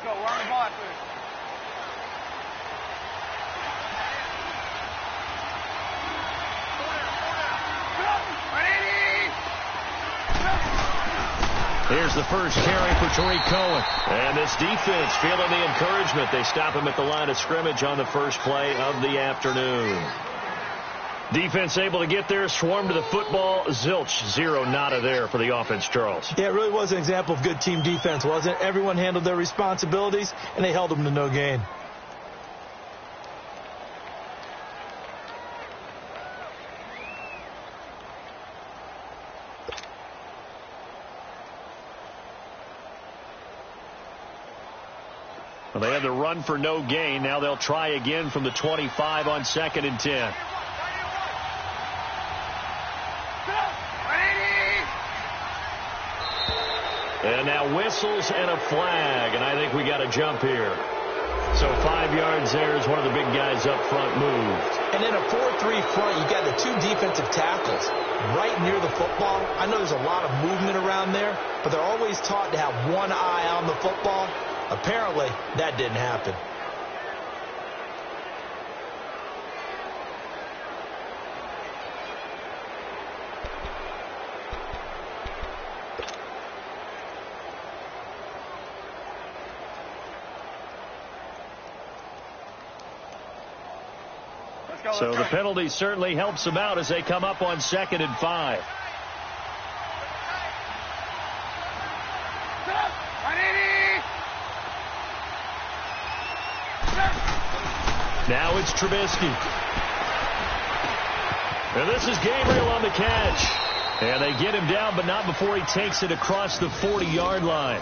Let's go. We're on the ball after this. Here's the first carry for Tariq Cohen. And this defense feeling the encouragement. They stop him at the line of scrimmage on the first play of the afternoon. Defense able to get there, swarm to the football. Zilch, zero, nada there for the offense, Charles. Yeah, it really was an example of good team defense, wasn't it? Everyone handled their responsibilities, and they held them to no gain. Well, they had the run for no gain. Now they'll try again from the 25 on 2nd and 10. And now whistles and a flag, and I think we got a jump here. So 5 yards there as one of the big guys up front moved. And in a 4-3 front, you got the 2 defensive tackles right near the football. I know there's a lot of movement around there, but they're always taught to have one eye on the football. Apparently, that didn't happen. So the penalty certainly helps them out as they come up on 2nd and 5. Now it's Trubisky. And this is Gabriel on the catch. And they get him down, but not before he takes it across the 40-yard line.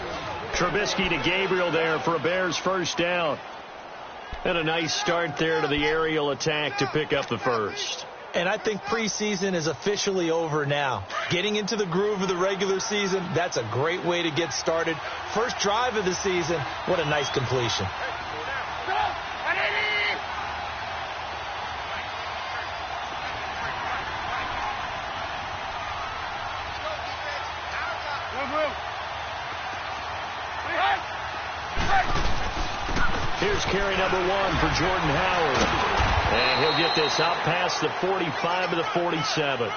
Trubisky to Gabriel there for a Bears first down. And a nice start there to the aerial attack to pick up the first. And I think preseason is officially over now. Getting into the groove of the regular season, that's a great way to get started. First drive of the season, what a nice completion. Here's carry number 1 for Jordan Howard. And he'll get this out past the 45 to the 47.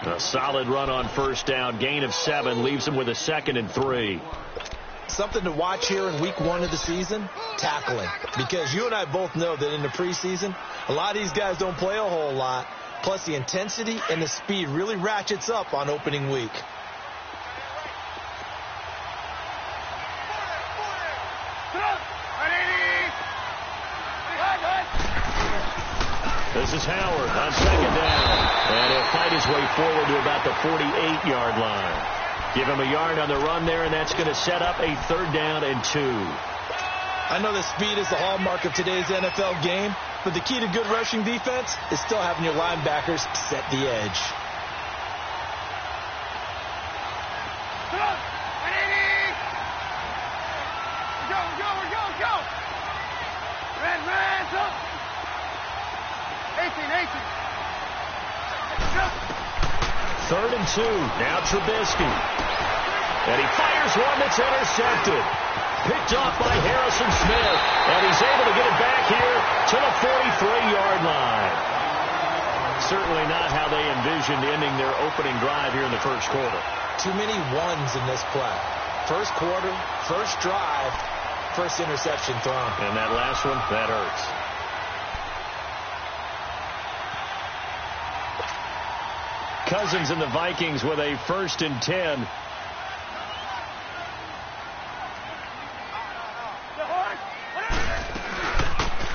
A solid run on first down. Gain of 7 leaves him with a 2nd and 3. Something to watch here in week 1 of the season, tackling. Because you and I both know that in the preseason, a lot of these guys don't play a whole lot. Plus the intensity and the speed really ratchets up on opening week. This is Howard on 2nd down. And he'll fight his way forward to about the 48-yard line. Give him a yard on the run there, and that's going to set up a 3rd down and 2. I know that speed is the hallmark of today's NFL game, but the key to good rushing defense is still having your linebackers set the edge. Third and 2. Now Trubisky. And he fires one that's intercepted. Picked off by Harrison Smith. And he's able to get it back here to the 43-yard line. Certainly not how they envisioned ending their opening drive here in the first quarter. Too many ones in this play. First quarter, first drive, first interception thrown. And that last one, that hurts. Cousins and the Vikings with a 1st and 10.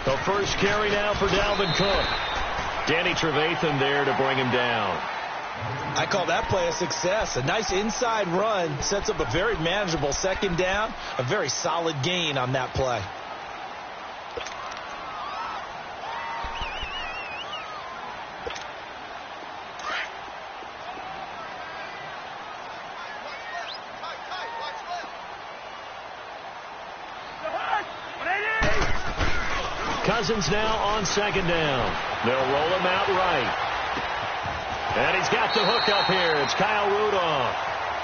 The first carry now for Dalvin Cook. Danny Trevathan there to bring him down. I call that play a success. A nice inside run sets up a very manageable 2nd down. A very solid gain on that play. Cousins now on 2nd down. They'll roll him out right. And he's got the hook up here. It's Kyle Rudolph.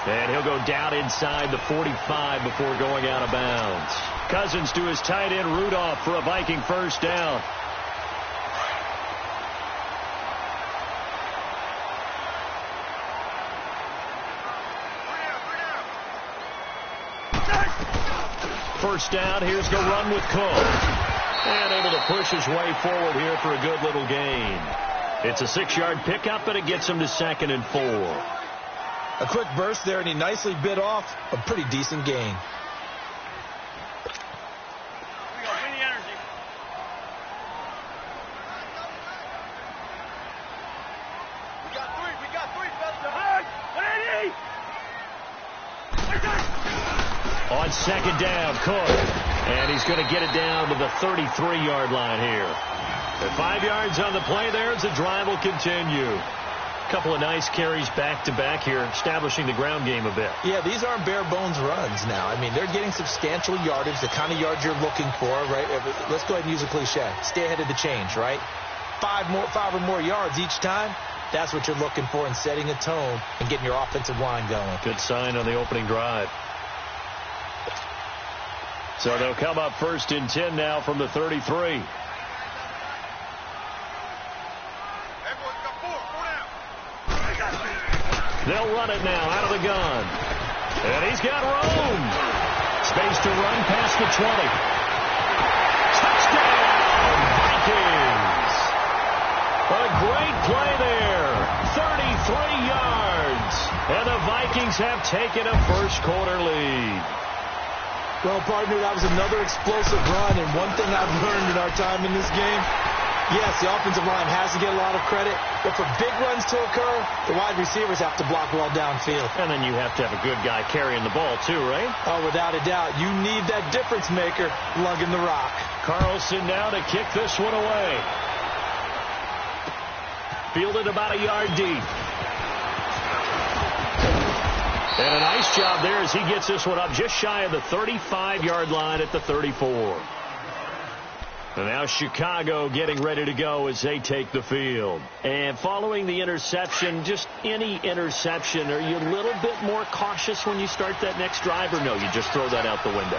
And he'll go down inside the 45 before going out of bounds. Cousins to his tight end Rudolph for a Viking first down. First down, here's the run with Cook. And able to push his way forward here for a good little gain. It's a 6-yard pickup, but it gets him to 2nd and 4. A quick burst there, and he nicely bit off a pretty decent gain. On 2nd down, Cook. And he's going to get it down to the 33-yard line here. The 5 yards on the play there as the drive will continue. A couple of nice carries back-to-back here, establishing the ground game a bit. Yeah, these aren't bare-bones runs now. I mean, they're getting substantial yardage, the kind of yards you're looking for, right? Let's go ahead and use a cliche. Stay ahead of the change, right? 5 or more yards each time. That's what you're looking for in setting a tone and getting your offensive line going. Good sign on the opening drive. So they'll come up 1st and 10 now from the 33. They'll run it now out of the gun. And he's got room. Space to run past the 20. Touchdown, Vikings. A great play there. 33 yards. And the Vikings have taken a first-quarter lead. Well, partner, that was another explosive run, and one thing I've learned in our time in this game, yes, the offensive line has to get a lot of credit, but for big runs to occur, the wide receivers have to block well downfield. And then you have to have a good guy carrying the ball, too, right? Oh, without a doubt. You need that difference maker lugging the rock. Carlson now to kick this one away. Fielded about a yard deep. And a nice job there as he gets this one up just shy of the 35-yard line at the 34. And now Chicago getting ready to go as they take the field. And following the interception, just any interception, are you a little bit more cautious when you start that next drive, or no, you just throw that out the window?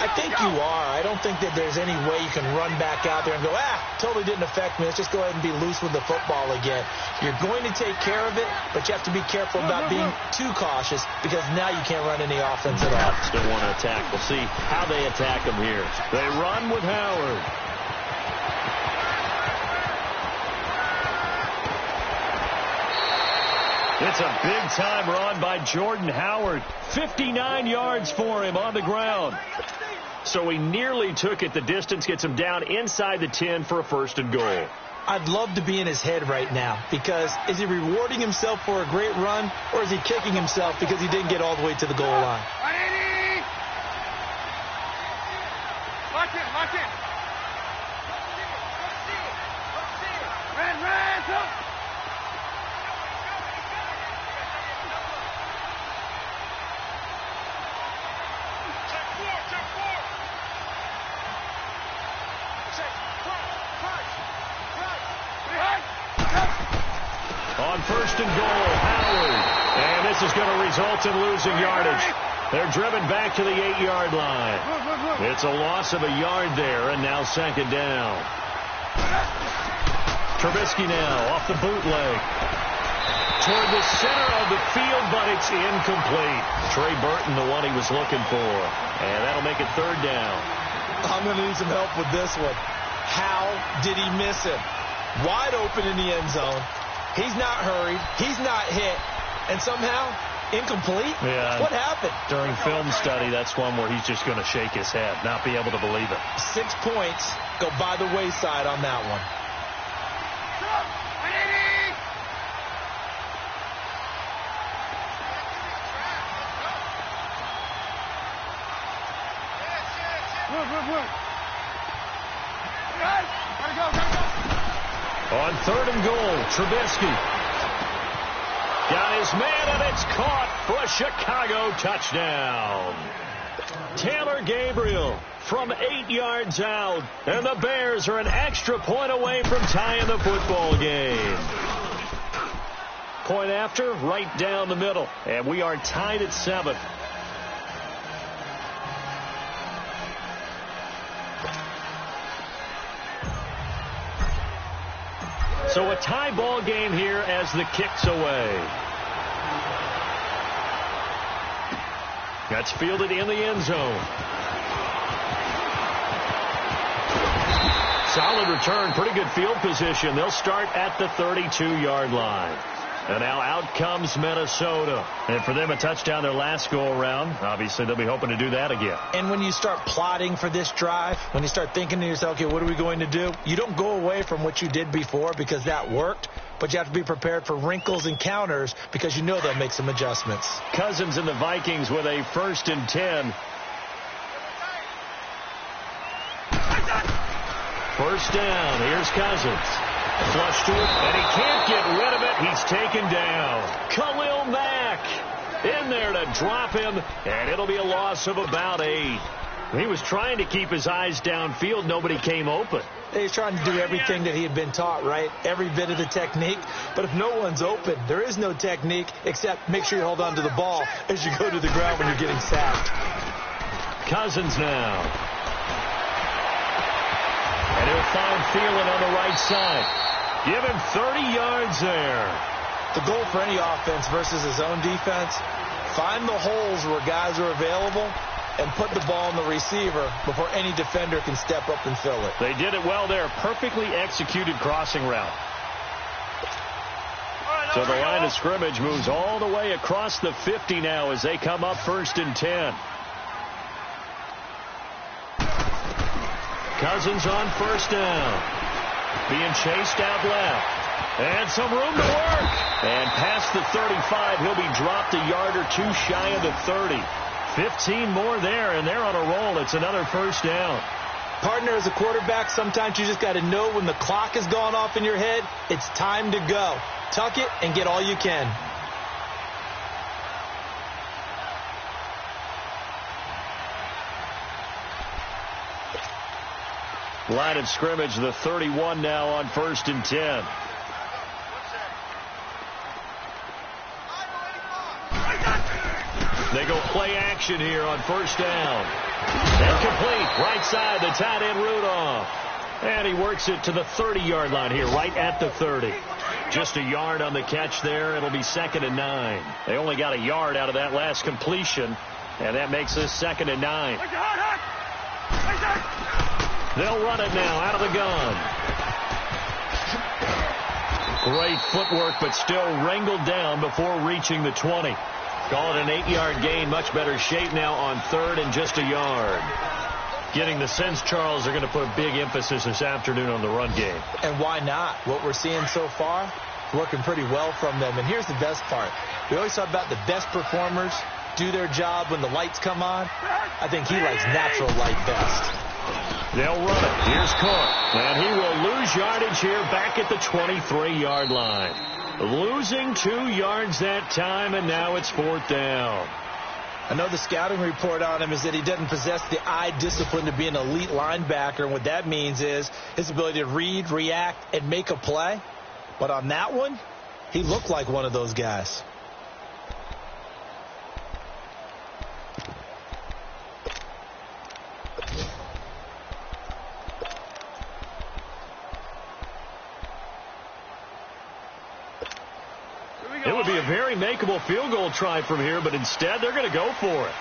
I think you are. I don't think that there's any way you can run back out there and go, totally didn't affect me. Let's just go ahead and be loose with the football again. You're going to take care of it, but you have to be careful about being too cautious because now you can't run any offense at all. Still want to attack. We'll see how they attack them here. They run with Howard. It's a big-time run by Jordan Howard. 59 yards for him on the ground. So he nearly took it the distance, gets him down inside the 10 for a 1st and goal. I'd love to be in his head right now because is he rewarding himself for a great run or is he kicking himself because he didn't get all the way to the goal line? Lock in. Ran. On 1st and goal, Howard. And this is going to result in losing yardage. They're driven back to the 8-yard line. It's a loss of a yard there, and now 2nd down. Trubisky now off the bootleg. Toward the center of the field, but it's incomplete. Trey Burton, the one he was looking for. And that'll make it 3rd down. I'm going to need some help with this one. How did he miss him? Wide open in the end zone. He's not hurried. He's not hit. And somehow, incomplete? Yeah. What happened? During film study, that's one where he's just going to shake his head, not be able to believe it. 6 points go by the wayside on that one. On 3rd and goal, Trubisky. Got his man, and it's caught for a Chicago touchdown. Taylor Gabriel from 8 yards out, and the Bears are an extra point away from tying the football game. Point after, right down the middle, and we are tied at 7. So a tie ball game here as the kick's away. That's fielded in the end zone. Solid return, pretty good field position. They'll start at the 32-yard line. And now out comes Minnesota. And for them, a touchdown their last go-around. Obviously, they'll be hoping to do that again. And when you start plotting for this drive, when you start thinking to yourself, okay, what are we going to do? You don't go away from what you did before because that worked, but you have to be prepared for wrinkles and counters because you know they'll make some adjustmts. Cousins and the Vikings with a 1st and 10. First down. Here's Cousins. Flush to it, and he can't get rid of it. He's taken down. Khalil Mack in there to drop him, and it'll be a loss of about 8. He was trying to keep his eyes downfield. Nobody came open. He's trying to do everything that he had been taught, right? Every bit of the technique. But if no one's open, there is no technique except make sure you hold on to the ball as you go to the ground when you're getting sacked. Cousins now. And he'll find Thielen on the right side. Give him 30 yards there. The goal for any offense versus his own defense, find the holes where guys are available and put the ball in the receiver before any defender can step up and fill it. They did it well there. Perfectly executed crossing route. So the line of scrimmage moves all the way across the 50 now as they come up 1st and 10. Cousins on 1st down. Being chased out left. And some room to work. And past the 35, he'll be dropped a yard or two shy of the 30. 15 more there, and they're on a roll. It's another 1st down. Partner, as a quarterback, sometimes you just got to know when the clock has gone off in your head, it's time to go. Tuck it and get all you can. Line of scrimmage, the 31 now on 1st and 10. They go play action here on 1st down. Incomplete. Right side, the tight end Rudolph. And he works it to the 30-yard line here, right at the 30. Just a yard on the catch there. It'll be 2nd and 9. They only got a yard out of that last completion, and that makes this 2nd and 9. They'll run it now out of the gun. Great footwork, but still wrangled down before reaching the 20. Call it an 8-yard gain. Much better shape now on 3rd and just a yard. Getting the sense, Charles, they're going to put a big emphasis this afternoon on the run game. And why not? What we're seeing so far, working pretty well from them. And here's the best part. We always talk about the best performers do their job when the lights come on. I think he likes natural light best. They'll run it. Here's Cook. And he will lose yardage here back at the 23-yard line. Losing 2 yards that time, and now it's 4th down. I know the scouting report on him is that he doesn't possess the eye discipline to be an elite linebacker. And what that means is his ability to read, react, and make a play. But on that one, he looked like one of those guys. It would be a very makeable field goal try from here, but instead they're going to go for it.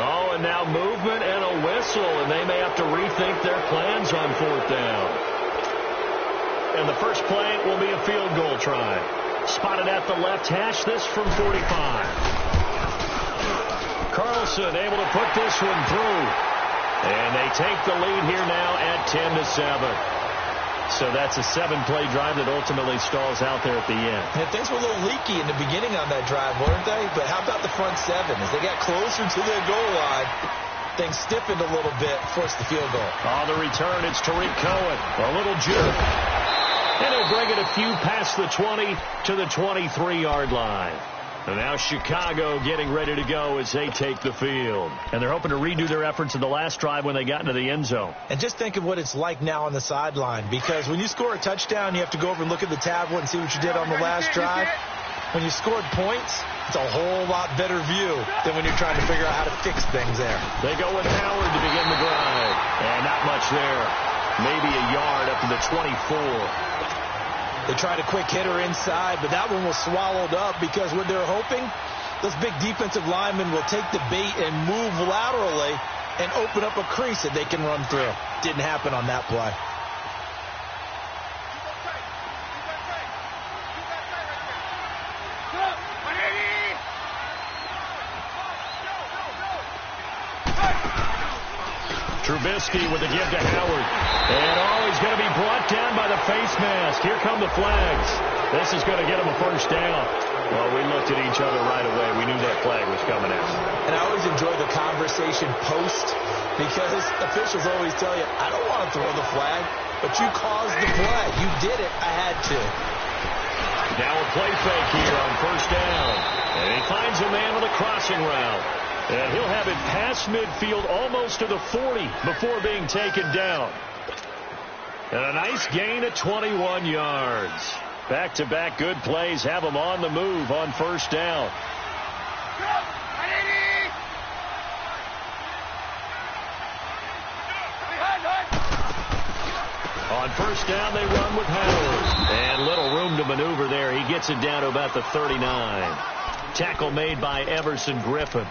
Oh, and now movement and a whistle, and they may have to rethink their plans on 4th down. And the first play will be a field goal try. Spotted at the left hash, this from 45. Carlson able to put this one through. And they take the lead here now at 10-7. So that's a 7-play drive that ultimately stalls out there at the end. And things were a little leaky in the beginning on that drive, weren't they? But how about the front 7? As they got closer to their goal line, things stiffened a little bit, forced the field goal. On the return, it's Tariq Cohen. A little juke. And he'll bring it a few past the 20 to the 23-yard line. And now Chicago getting ready to go as they take the field. And they're hoping to redo their efforts in the last drive when they got into the end zone. And just think of what it's like now on the sideline. Because when you score a touchdown, you have to go over and look at the tablet and see what you did on the last drive. when you scored points, it's a whole lot better view than when you're trying to figure out how to fix things there. They go with Howard to begin the drive. And not much there. Maybe a yard up to the 24. They tried a quick hitter inside, but that one was swallowed up because what they're hoping, those big defensive linemen will take the bait and move laterally and open up a crease that they can run through. Didn't happen on that play. Trubisky with the give to Howard. And he's going to be brought down by the face mask. Here come the flags. This is going to get him a first down. Well, we looked at each other right away. We knew that flag was coming out. And I always enjoy the conversation post because officials always tell you, I don't want to throw the flag, but you caused the play. You did it. I had to. Now a play fake here on first down. And he finds a man on the crossing route. And he'll have it past midfield almost to the 40 before being taken down. And a nice gain of 21 yards. Back-to-back good plays have him on the move on first down. On first down, they run with Howard. And little room to maneuver there. He gets it down to about the 39. Tackle made by Everson Griffin.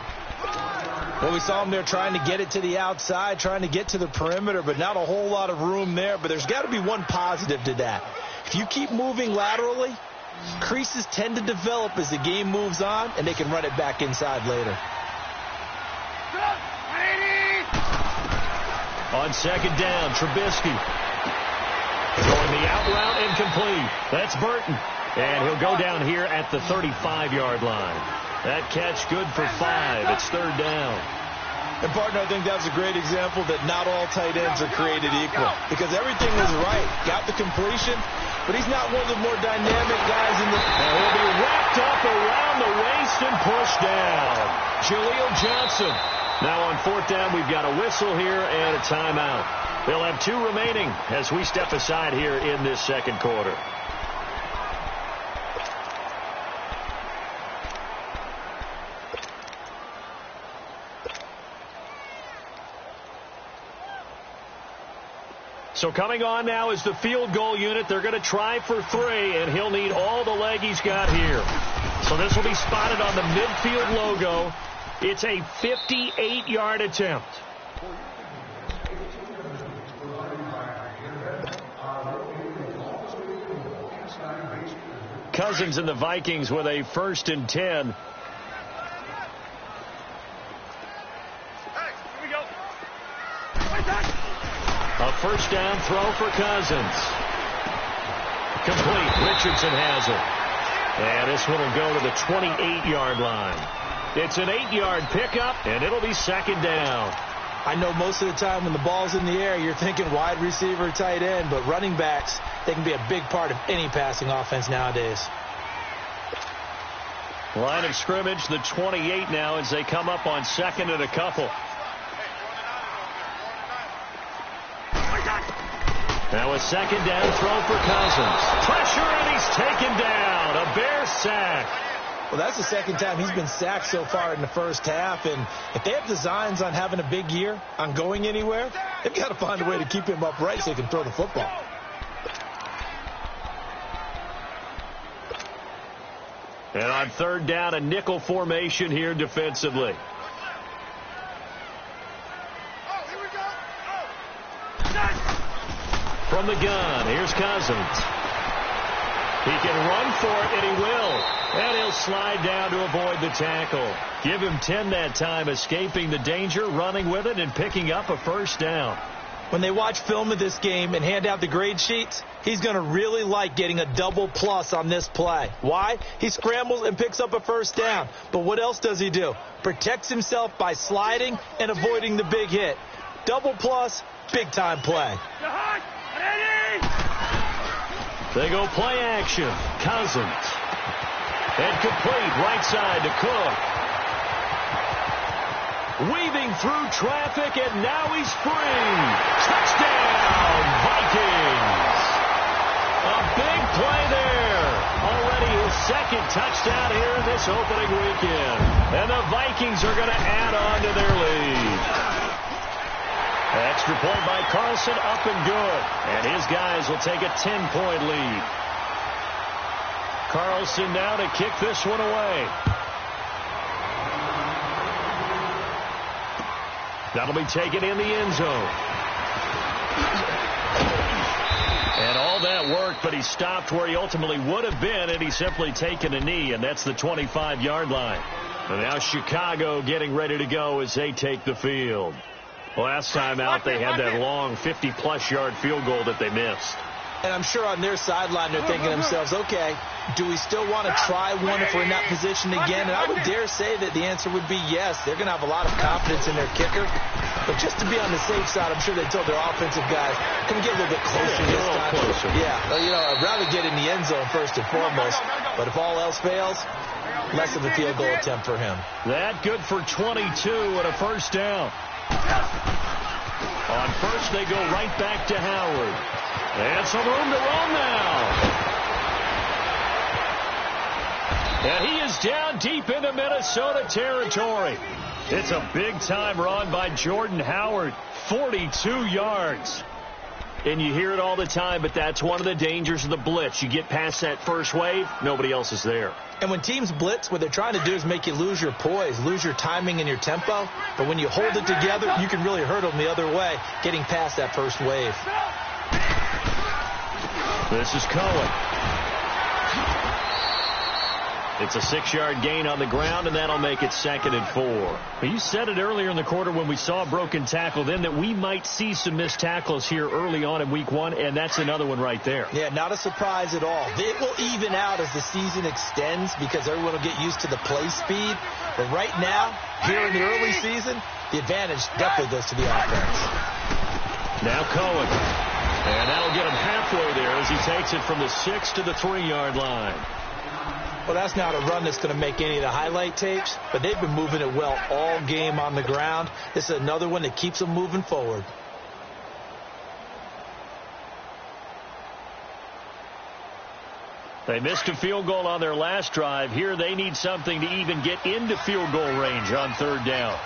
Well, we saw him there trying to get it to the outside, trying to get to the perimeter, but not a whole lot of room there. But there's got to be one positive to that. If you keep moving laterally, creases tend to develop as the game moves on, and they can run it back inside later. On second down, Trubisky. Going the out route, incomplete. That's Burton. And he'll go down here at the 35-yard line. That catch good for 5. It's third down. And, partner, I think that's a great example that not all tight ends are created equal. Because everything was right. Got the completion, but he's not one of the more dynamic guys in the... And he'll be wrapped up around the waist and pushed down. Jaleel Johnson. Now on fourth down, we've got a whistle here and a timeout. They'll have 2 remaining as we step aside here in this second quarter. So coming on now is the field goal unit. They're going to try for 3, and he'll need all the leg he's got here. So this will be spotted on the midfield logo. It's a 58-yard attempt. Cousins and the Vikings with a 1st and 10. A first down throw for Cousins. Complete. Richardson has it. And this one will go to the 28-yard line. It's an 8-yard pickup, and it'll be second down. I know most of the time when the ball's in the air, you're thinking wide receiver, tight end, but running backs, they can be a big part of any passing offense nowadays. Line of scrimmage, the 28 now as they come up on second and a couple. Now a second down throw for Cousins. Pressure, and he's taken down. A Bear sack. Well, that's the second time he's been sacked so far in the first half. And if they have designs on having a big year, on going anywhere, they've got to find a way to keep him upright so he can throw the football. And on third down, a nickel formation here defensively. From the gun, here's Cousins. He can run for it, and he will. And he'll slide down to avoid the tackle. Give him 10 that time, escaping the danger, running with it, and picking up a first down. When they watch film of this game and hand out the grade sheets, he's going to really like getting a double plus on this play. Why? He scrambles and picks up a first down. But what else does he do? Protects himself by sliding and avoiding the big hit. Double plus, big-time play. They go play action. Cousins. And complete right side to Cook. Weaving through traffic, and now he's free. Touchdown, Vikings. A big play there. Already his second touchdown here this opening weekend. And the Vikings are going to add on to their lead. Extra point by Carlson, up and good. And his guys will take a 10-point lead. Carlson now to kick this one away. That'll be taken in the end zone. And all that work, but he stopped where he ultimately would have been had he simply taken a knee, and that's the 25-yard line. And now Chicago getting ready to go as they take the field. Last time out, they had that long 50-plus yard field goal that they missed. And I'm sure on their sideline they're thinking to themselves, okay, do we still want to try one if we're in that position again? And I would dare say that the answer would be yes. They're going to have a lot of confidence in their kicker. But just to be on the safe side, I'm sure they told their offensive guys, can we get a little bit closer this time? Closer. Yeah, well, you know, I'd rather get in the end zone first and foremost. But if all else fails, less of a field goal attempt for him. That good for 22 and a first down. On first, they go right back to Howard. And some room to run now. And he is down deep into Minnesota territory. It's a big-time run by Jordan Howard. 42 yards. And you hear it all the time, but that's one of the dangers of the blitz. You get past that first wave, nobody else is there. And when teams blitz, what they're trying to do is make you lose your poise, lose your timing and your tempo. But when you hold it together, you can really hurt them the other way, getting past that first wave. This is Cohen. It's a 6-yard gain on the ground, and that'll make it 2nd and 4. You said it earlier in the quarter when we saw a broken tackle then that we might see some missed tackles here early on in week 1, and that's another one right there. Yeah, not a surprise at all. It will even out as the season extends because everyone will get used to the play speed. But right now, here in the early season, the advantage definitely goes to the offense. Now Cohen. And that'll get him halfway there as he takes it from the 6 to the 3-yard line. Well, that's not a run that's going to make any of the highlight tapes, but they've been moving it well all game on the ground. This is another one that keeps them moving forward. They missed a field goal on their last drive. Here they need something to even get into field goal range on 3rd down.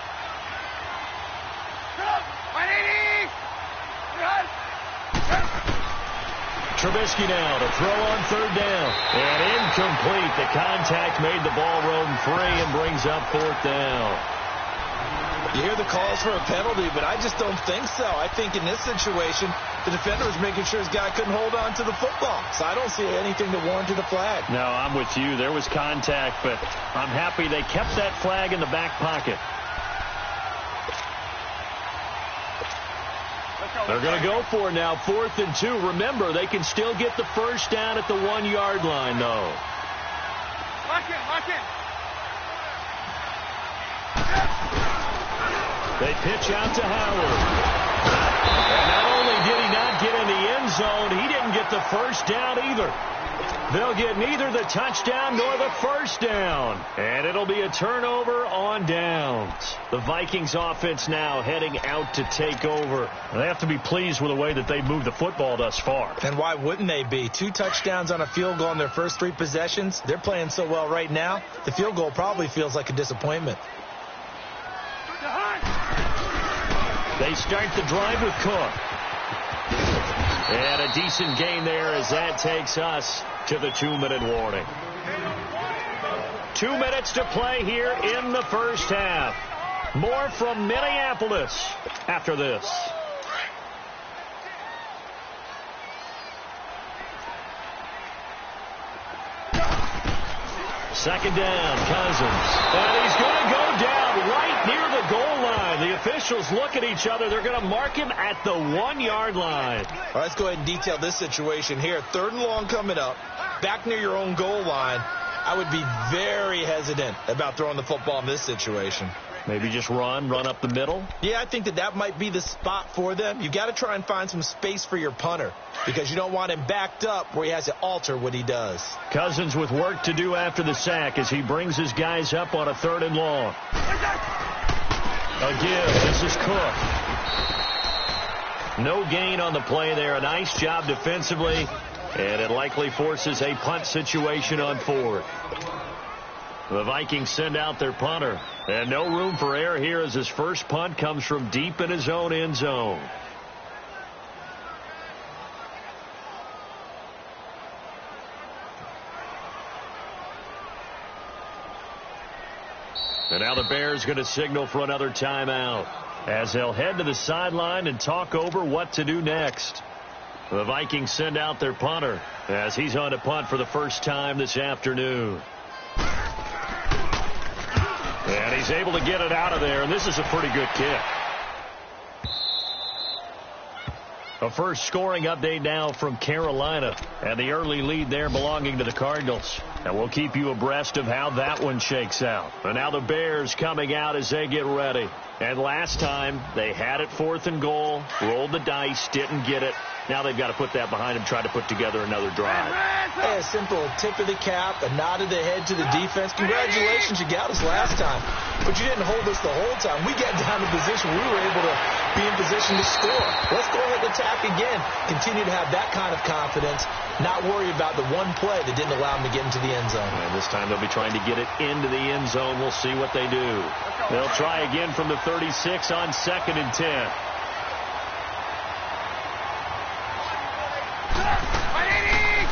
Trubisky now to throw on 3rd down. And incomplete. The contact made the ball roam free and brings up 4th down. You hear the calls for a penalty, but I just don't think so. I think in this situation, the defender was making sure his guy couldn't hold on to the football. So I don't see anything that warranted a flag. No, I'm with you. There was contact, but I'm happy they kept that flag in the back pocket. They're going to go for it now, 4th and 2. Remember, they can still get the first down at the 1-yard line, though. Lock in. They pitch out to Howard. And not only did he not get in the end zone, he didn't get the first down either. They'll get neither the touchdown nor the first down. And it'll be a turnover on downs. The Vikings offense now heading out to take over. They have to be pleased with the way that they moved the football thus far. And why wouldn't they be? 2 touchdowns on a field goal in their first 3 possessions. They're playing so well right now, the field goal probably feels like a disappointment. They start the drive with Cook. And a decent gain there as that takes us to the 2-minute warning. 2 minutes to play here in the first half. More from Minneapolis after this. Second down, Cousins. And he's going to go down right near the goal line. The officials look at each other. They're going to mark him at the 1-yard line. All right, let's go ahead and detail this situation here. 3rd and long coming up. Back near your own goal line. I would be very hesitant about throwing the football in this situation. Maybe just run up the middle? Yeah, I think that might be the spot for them. You've got to try and find some space for your punter because you don't want him backed up where he has to alter what he does. Cousins with work to do after the sack as he brings his guys up on a 3rd and long. A give. This is Cook. No gain on the play there. A nice job defensively. And it likely forces a punt situation on fourth. The Vikings send out their punter. And no room for error here as his first punt comes from deep in his own end zone. And now the Bears going to signal for another timeout as they'll head to the sideline and talk over what to do next. The Vikings send out their punter as he's on to punt for the first time this afternoon. And he's able to get it out of there, and this is a pretty good kick. A first scoring update now from Carolina, and the early lead there belonging to the Cardinals. And we'll keep you abreast of how that one shakes out. And now the Bears coming out as they get ready. And last time, they had it 4th and goal, rolled the dice, didn't get it. Now they've got to put that behind them, try to put together another drive. Hey, a simple tip of the cap, a nod of the head to the defense. Congratulations, you got us last time. But you didn't hold us the whole time. We got down to position. We were able to be in position to score. Let's go ahead and attack again. Continue to have that kind of confidence. Not worry about the one play that didn't allow them to get into the end zone. And this time they'll be trying to get it into the end zone. We'll see what they do. They'll try again from the 36 on 2nd and 10.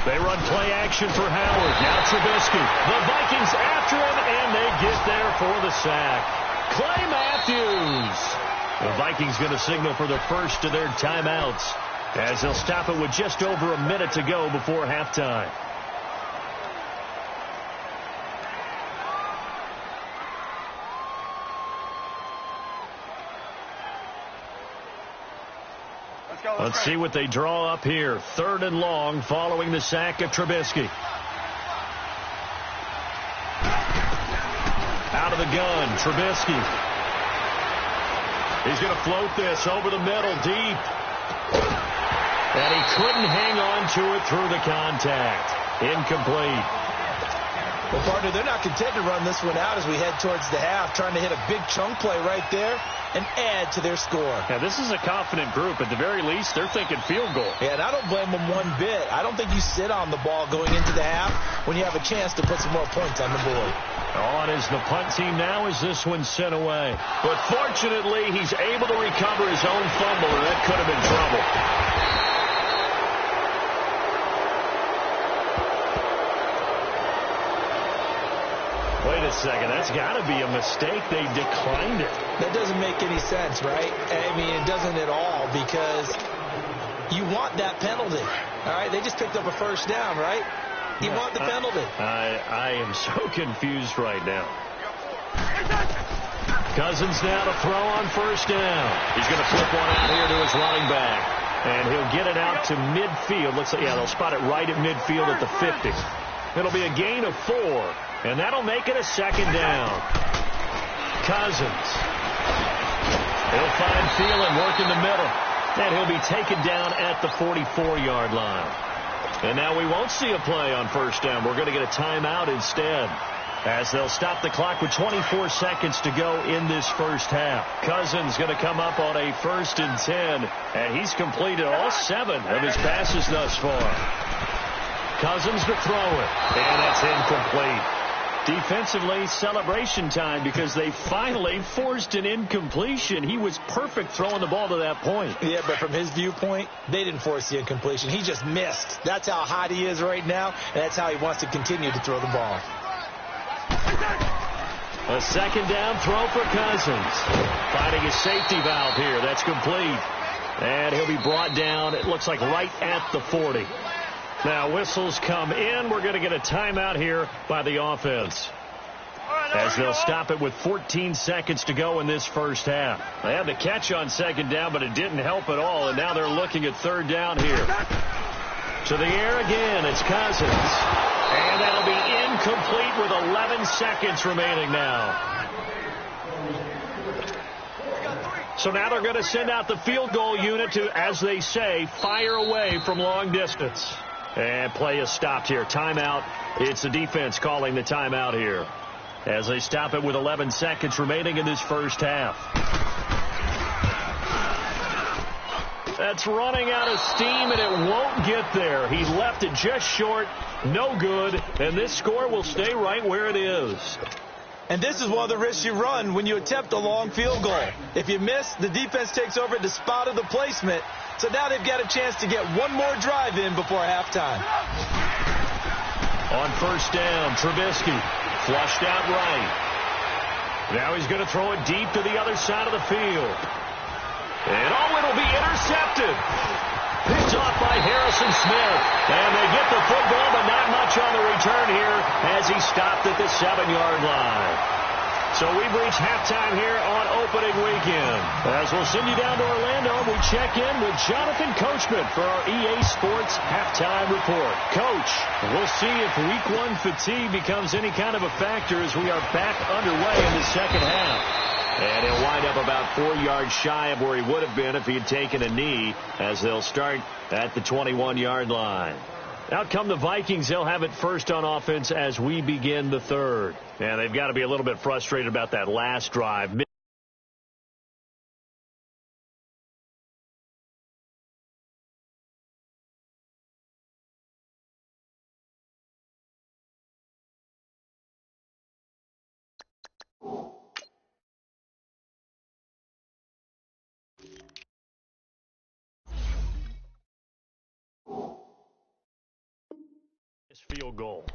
They run play action for Howard. Now Trubisky. The Vikings after him, and they get there for the sack. Clay Matthews. The Vikings going to signal for the first of their timeouts as they'll stop it with just over a minute to go before halftime. Let's see what they draw up here. 3rd and long following the sack of Trubisky. Out of the gun, Trubisky. He's going to float this over the middle deep. And he couldn't hang on to it through the contact. Incomplete. Well, partner, they're not content to run this one out as we head towards the half, trying to hit a big chunk play right there and add to their score. Yeah, this is a confident group. At the very least, they're thinking field goal. Yeah, and I don't blame them one bit. I don't think you sit on the ball going into the half when you have a chance to put some more points on the board. On is the punt team now as this one's sent away. But fortunately, he's able to recover his own fumble, and that could have been trouble. Wait a second, that's got to be a mistake. They declined it. That doesn't make any sense, right? I mean, it doesn't at all, because you want that penalty. All right, they just picked up a first down, right? You want the penalty. I am so confused right now. Cousins now to throw on first down. He's going to flip one out here to his running back. And he'll get it out to midfield. Looks like, yeah, they'll spot it right at midfield at the 50. It'll be a gain of 4. And that'll make it a 2nd down. Cousins. He'll find Thielen working the middle. And he'll be taken down at the 44-yard line. And now we won't see a play on first down. We're going to get a timeout instead, as they'll stop the clock with 24 seconds to go in this first half. Cousins going to come up on a 1st and 10, and he's completed all 7 of his passes thus far. Cousins to throw it, and that's incomplete. Defensively, celebration time because they finally forced an incompletion. He was perfect throwing the ball to that point. Yeah, but from his viewpoint, they didn't force the incompletion. He just missed. That's how hot he is right now, and that's how he wants to continue to throw the ball. A 2nd down throw for Cousins. Finding his safety valve here. That's complete. And he'll be brought down, it looks like, right at the 40. Now whistles come in. We're going to get a timeout here by the offense, as they'll stop it with 14 seconds to go in this first half. They had the catch on 2nd down, but it didn't help at all, and now they're looking at 3rd down here. To the air again, it's Cousins. And that'll be incomplete with 11 seconds remaining now. So now they're going to send out the field goal unit to, as they say, fire away from long distance. And play is stopped here. Timeout. It's the defense calling the timeout here, as they stop it with 11 seconds remaining in this first half. That's running out of steam, and it won't get there. He left it just short, no good, and this score will stay right where it is. And this is one of the risks you run when you attempt a long field goal. If you miss, the defense takes over at the spot of the placement, so now they've got a chance to get one more drive in before halftime. On first down, Trubisky flushed out right. Now he's going to throw it deep to the other side of the field. And it'll be intercepted. Picked off by Harrison Smith. And they get the football, but not much on the return here as he stopped at the 7-yard line. So we've reached halftime here on opening weekend. As we'll send you down to Orlando, we check in with Jonathan Coachman for our EA Sports Halftime Report. Coach, we'll see if Week 1 fatigue becomes any kind of a factor as we are back underway in the second half. And he'll wind up about 4 yards shy of where he would have been if he had taken a knee, as they'll start at the 21-yard line. Out come the Vikings. They'll have it first on offense as we begin the third. And they've got to be a little bit frustrated about that last drive. Field goal.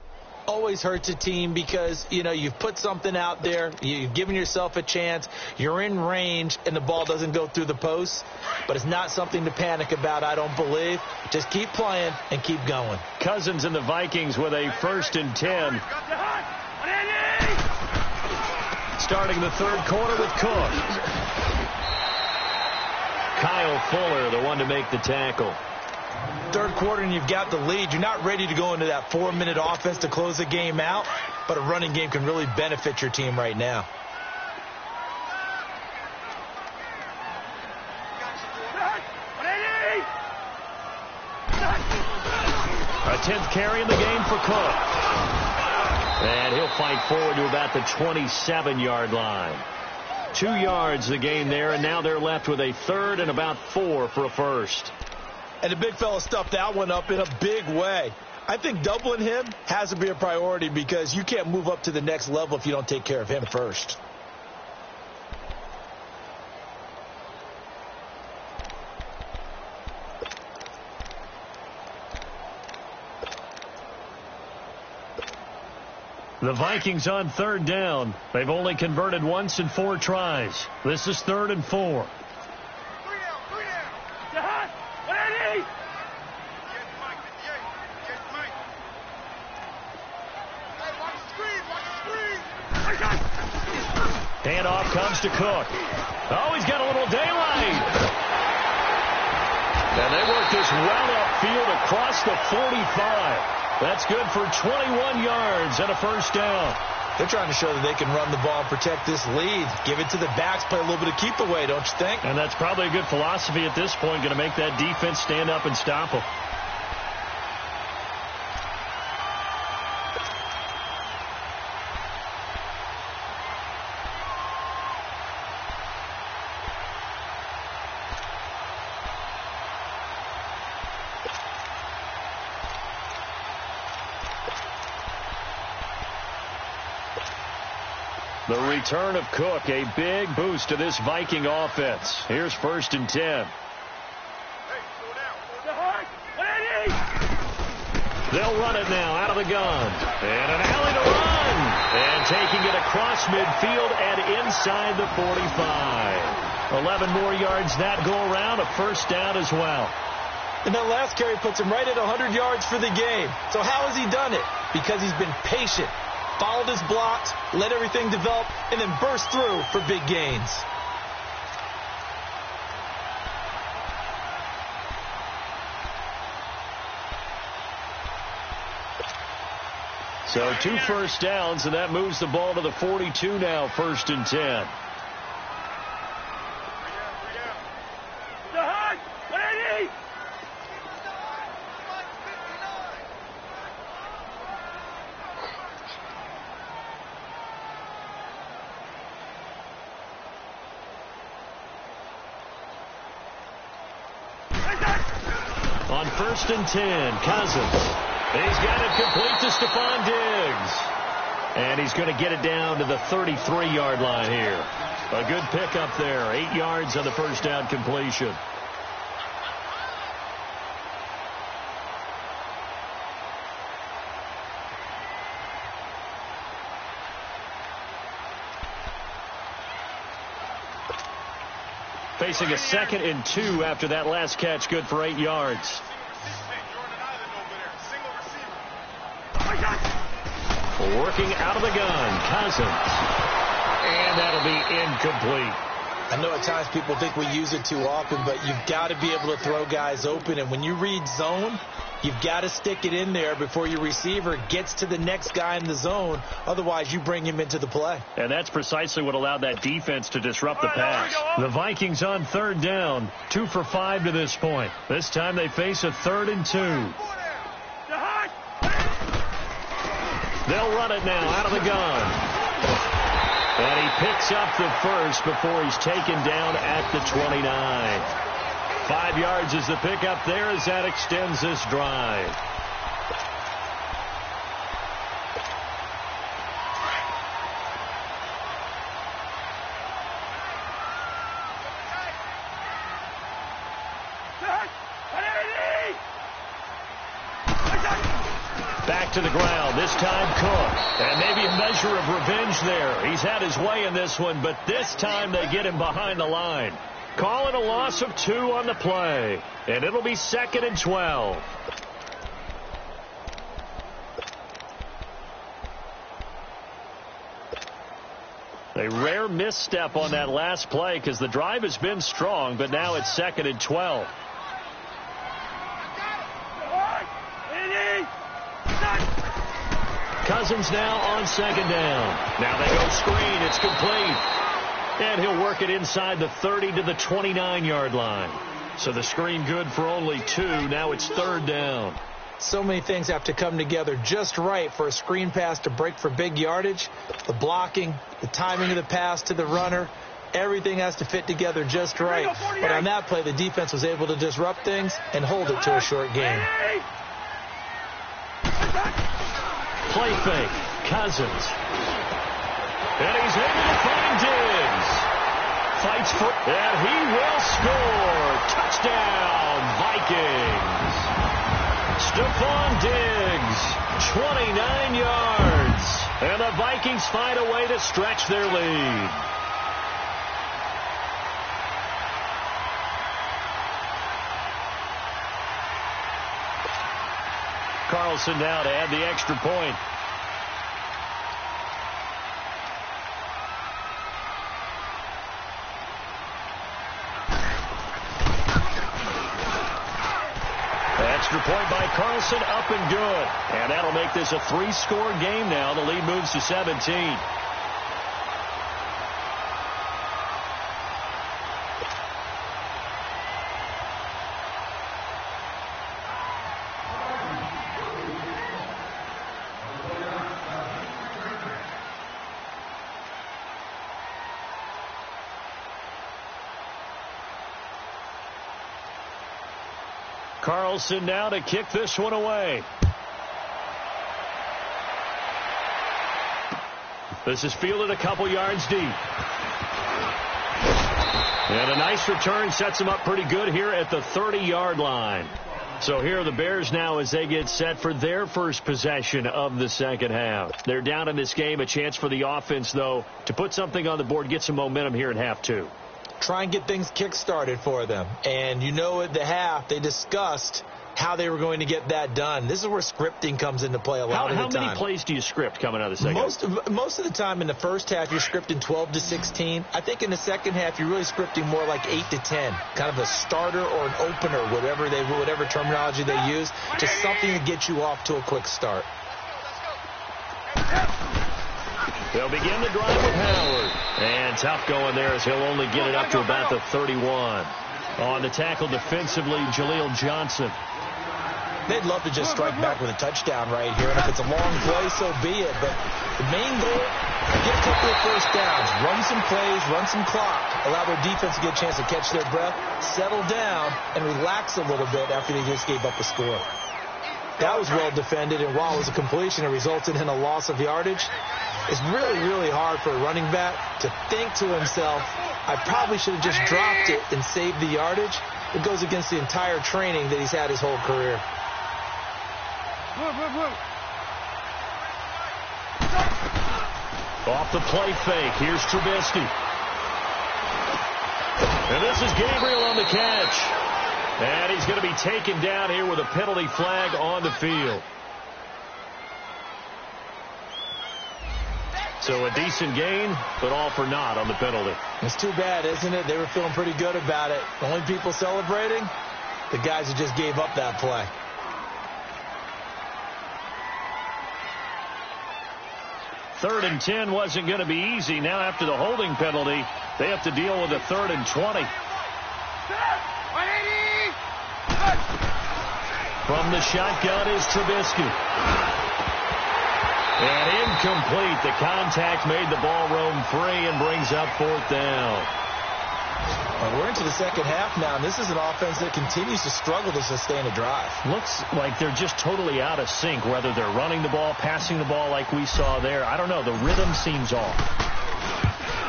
Always hurts a team because, you've put something out there, you've given yourself a chance, you're in range, and the ball doesn't go through the post. But it's not something to panic about, I don't believe. Just keep playing and keep going. Cousins and the Vikings with a 1st and 10. Starting the third quarter with Cook. Kyle Fuller, the one to make the tackle. Third quarter and you've got the lead. You're not ready to go into that 4-minute offense to close the game out, but a running game can really benefit your team right now. A 10th carry in the game for Cook. And he'll fight forward to about the 27-yard line. 2 yards the gain there, and now they're left with a 3rd and about 4 for a first. And the big fella stuffed that one up in a big way. I think doubling him has to be a priority because you can't move up to the next level if you don't take care of him first. The Vikings on 3rd down. They've only converted once in 4 tries. This is 3rd and 4. Handoff comes to Cook. Oh, he's got a little daylight. And they work this well upfield across the 45. That's good for 21 yards and a first down. They're trying to show that they can run the ball and protect this lead. Give it to the backs, play a little bit of keep away, don't you think? And that's probably a good philosophy at this point, going to make that defense stand up and stop them. The return of Cook, a big boost to this Viking offense. Here's 1st and 10. They'll run it now out of the gun. And an alley to run. And taking it across midfield and inside the 45. 11 more yards that go around, a first down as well. And that last carry puts him right at 100 yards for the game. So how has he done it? Because he's been patient. Followed his blocks, let everything develop, and then burst through for big gains. So 2 first downs, and that moves the ball to the 42 now, 1st and 10. On 1st and 10, Cousins. He's got it complete to Stephon Diggs. And he's going to get it down to the 33-yard line here. A good pickup there. 8 yards on the first down completion. Facing a 2nd and 2 after that last catch. Good for 8 yards. Working out of the gun, Cousins. And that'll be incomplete. I know at times people think we use it too often, but you've got to be able to throw guys open. And when you read zone, you've got to stick it in there before your receiver gets to the next guy in the zone. Otherwise, you bring him into the play. And that's precisely what allowed that defense to disrupt the pass. The Vikings on 3rd down, 2 for 5 to this point. This time they face a 3rd and 2. They'll run it now out of the gun. And he picks up the first before he's taken down at the 29. 5 yards is the pickup there as that extends this drive. Back to the ground, this time Cook. And maybe a measure of revenge there. He's had his way in this one, but this time they get him behind the line. Calling a loss of 2 on the play. And it'll be 2nd and 12. A rare misstep on that last play because the drive has been strong, but now it's 2nd and 12. Cousins now on 2nd down. Now they go screen. It's complete. And he'll work it inside the 30 to the 29-yard line. So the screen good for only 2. Now it's 3rd down. So many things have to come together just right for a screen pass to break for big yardage. The blocking, the timing of the pass to the runner, everything has to fit together just right. But on that play, the defense was able to disrupt things and hold it to a short game. Play fake. Cousins. And he's able to find Diggs. Fights for, and he will score. Touchdown, Vikings. Stephon Diggs, 29 yards. And the Vikings find a way to stretch their lead. Carlson now to add the extra point. Extra point by Carlson, up and good. And that'll make this a 3-score game now. The lead moves to 17. Carlson now to kick this one away. This is fielded a couple yards deep. And a nice return sets him up pretty good here at the 30-yard line. So here are the Bears now as they get set for their first possession of the second half. They're down in this game. A chance for the offense, though, to put something on the board, get some momentum here in half 2. Try and get things kick-started for them. And you know at the half, they discussed how they were going to get that done. This is where scripting comes into play a lot of the time. How many plays do you script coming out of the second? Most of the time in the first half, you're scripting 12 to 16. I think in the second half, you're really scripting more like 8 to 10. Kind of a starter or an opener, whatever terminology they use, just something to get you off to a quick start. They'll begin the drive with Howard. And tough going there as he'll only get it up to about the 31. On the tackle defensively, Jaleel Johnson. They'd love to just strike back with a touchdown right here, and if it's a long play, so be it. But the main goal, get a couple of first downs, run some plays, run some clock, allow their defense to get a chance to catch their breath, settle down, and relax a little bit after they just gave up the score. That was well defended, and while it was a completion, it resulted in a loss of yardage. It's really, really hard for a running back to think to himself, I probably should have just dropped it and saved the yardage. It goes against the entire training that he's had his whole career. Off the play fake. Here's Trubisky. And this is Gabriel on the catch. And he's going to be taken down here with a penalty flag on the field. So a decent gain, but all for naught on the penalty. It's too bad, isn't it? They were feeling pretty good about it. The only people celebrating, the guys who just gave up that play. Third and 10 wasn't going to be easy. Now after the holding penalty, they have to deal with a 3rd and 20. From the shotgun is Trubisky. And incomplete. The contact made the ball roam free and brings up 4th down. Well, we're into the second half now, and this is an offense that continues to struggle to sustain a drive. Looks like they're just totally out of sync, whether they're running the ball, passing the ball like we saw there. I don't know. The rhythm seems off.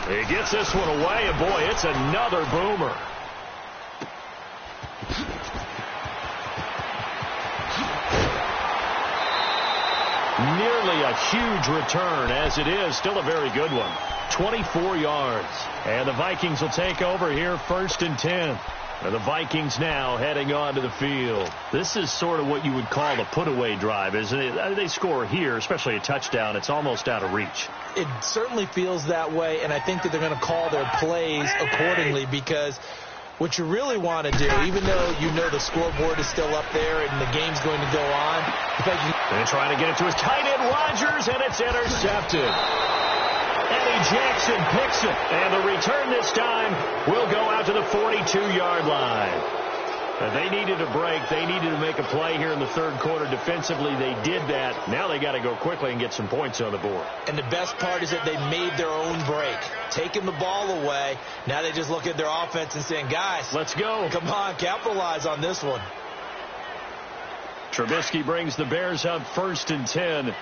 He gets this one away, and boy, it's another boomer. Nearly a huge return, as it is still a very good one. 24 yards. And the Vikings will take over here 1st and 10. And the Vikings now heading onto the field. This is sort of what you would call a put-away drive, isn't it? They score here, especially a touchdown. It's almost out of reach. It certainly feels that way, and I think that they're going to call their plays accordingly, because what you really want to do, even though you know the scoreboard is still up there and the game's going to go on, they're trying to get it to his tight end, Rodgers, and it's intercepted. Eddie Jackson picks it, and the return this time will go out to the 42-yard line. They needed a break. They needed to make a play here in the 3rd quarter. Defensively, they did that. Now they got to go quickly and get some points on the board. And the best part is that they made their own break, taking the ball away. Now they just look at their offense and saying, guys, let's go. Come on, capitalize on this one. Trubisky brings the Bears up 1st and 10.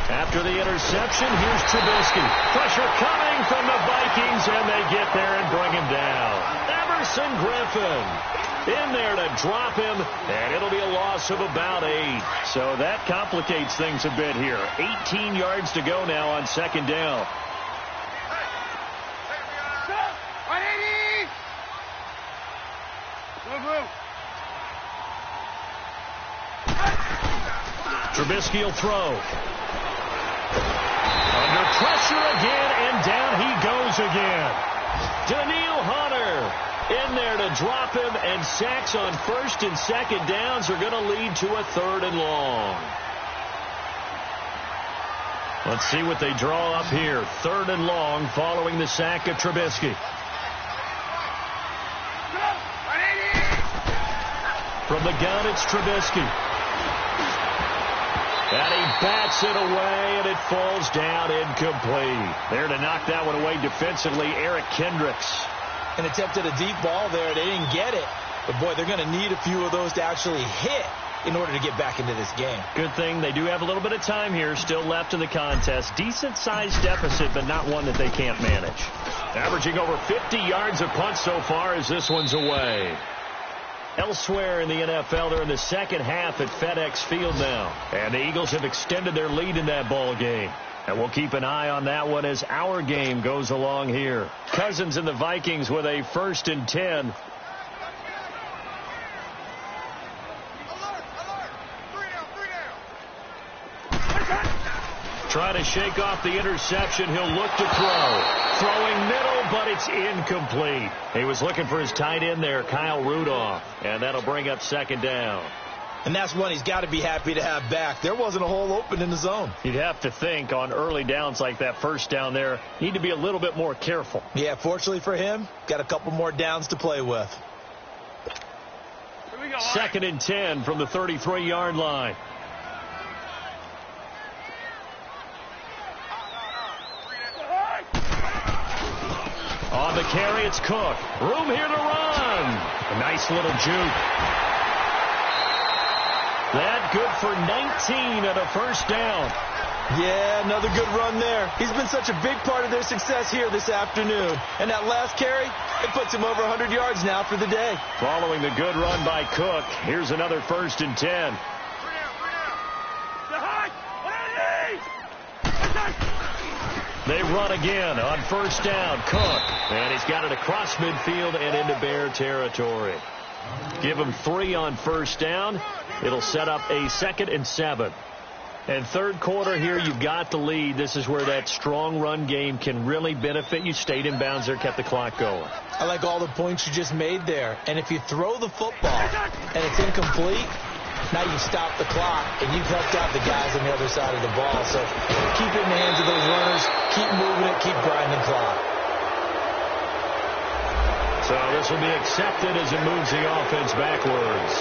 After the interception, here's Trubisky. Pressure coming from the Vikings, and they get there and bring him down. Everson Griffin in there to drop him, and it'll be a loss of about 8. So that complicates things a bit here. 18 yards to go now on 2nd down. Trubisky will throw. Under pressure again, and down he goes again. Daniil Hunter in there to drop him, and sacks on 1st and 2nd downs are going to lead to a 3rd and long. Let's see what they draw up here. 3rd and long following the sack of Trubisky. From the gun, it's Trubisky. And he bats it away, and it falls down incomplete. There to knock that one away defensively, Eric Kendricks. And attempted a deep ball there. They didn't get it. But, boy, they're going to need a few of those to actually hit in order to get back into this game. Good thing they do have a little bit of time here still left in the contest. Decent-sized deficit, but not one that they can't manage. Averaging over 50 yards a punt so far as this one's away. Elsewhere in the NFL, they're in the second half at FedEx Field now. And the Eagles have extended their lead in that ball game. And we'll keep an eye on that one as our game goes along here. Cousins and the Vikings with a 1st and 10. Trying to shake off the interception. He'll look to throw. Throwing middle, but it's incomplete. He was looking for his tight end there, Kyle Rudolph. And that'll bring up 2nd down. And that's one he's got to be happy to have back. There wasn't a hole open in the zone. You'd have to think on early downs like that first down there, need to be a little bit more careful. Yeah, fortunately for him, got a couple more downs to play with. Here we go. 2nd and 10 from the 33-yard line. On the carry, it's Cook. Room here to run. A nice little juke. That good for 19 at a first down. Yeah, another good run there. He's been such a big part of their success here this afternoon. And that last carry, it puts him over 100 yards now for the day. Following the good run by Cook, here's another 1st and 10. They run again on 1st down. Cook. And he's got it across midfield and into Bear territory. Give him 3 on 1st down. It'll set up a 2nd and 7. And 3rd quarter here, you've got the lead. This is where that strong run game can really benefit you. Stayed in bounds there, kept the clock going. I like all the points you just made there. And if you throw the football and it's incomplete, now you stop the clock and you've helped out the guys on the other side of the ball. So keep it in the hands of those runners. Keep moving it. Keep grinding the clock. So this will be accepted as it moves the offense backwards.